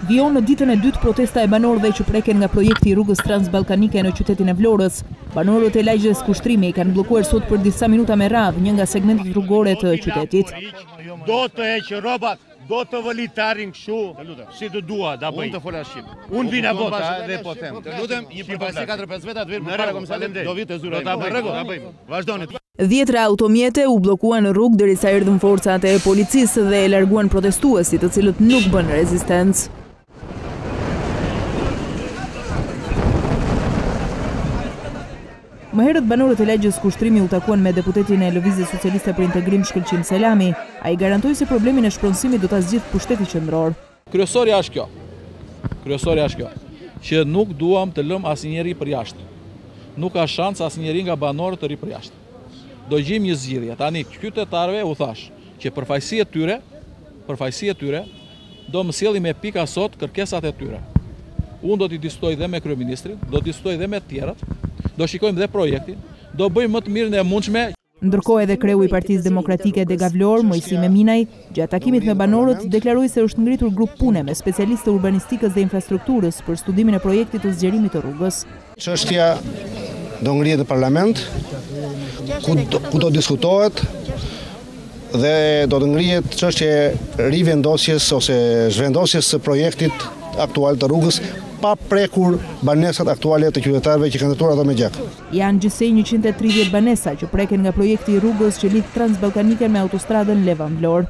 Vijon në ditën e dytë protesta e banorëve që preken nga projekti i rrugës transballkanike në qytetin e Vlorës. Banorët e lagjes kushtrimi kanë bllokuar sot për disa minuta me radhë një nga segmentet rrugore të qytetit. Do të heq rrobat, do të volitarin kështu, si të dua da bëj. Unë të fola shqip. Unë vina bota dhe po them. Të lutem, një përfaqësi 4-5 veta të vjen para komisarit, do vitë zyroj. Do ta bëjmë. Vazhdoni. 10 automjete u bllokuan në rrugë derisa erdhën forcat e policisë dhe e larguan protestuesit, të cilët nuk bën rezistencë. Më herët banorët e lagjes kushtrimi u takuan me deputetin e Lëvizjes Socialiste për Integrim Shkëlqim Selami. Ai garantoi se problemin e shpronësimit do ta zgjidhë pushteti qendror. Kryesorja është kjo. Kryesorja është kjo, që nuk duam të lëm asnjëri për jashtë. Nuk ka shans asnjëri nga banorët të ri për jashtë. Do gjejmë një zgjidhje. Tani qytetarëve u thash që përfaqësia e tyre do më sjelli me pika sot kërkesat e tyre. Unë do t'i diskutoj dhe me kryeministrin, do t'i diskutoj dhe me të tjerat, do shikojmë dhe projektin, do bëjmë më të mirën e mundshme. Ndërkohë edhe kreu i Partisë Demokratike Dega Vlorë, Mojsi Meminaj, gjatë takimit me banorët deklaroi se është ngritur grup pune me specialistë të urbanistikës dhe infrastrukturës për studimin e projektit të zgjerimit të rrugës. Çështja do ngrihet në parlament, ku do diskutohet dhe do të ngrihet çështja rivendosjes ose zhvendosjes së projektit aktual të rrugës, pa prekur banesat aktuale të qytetarëve që kanë ndërtuar ato me gjak. Janë gjithsej 130 banesa që preken nga projekti i rrugës që lidh transballkaniken me autostradën Levan-Vlorë.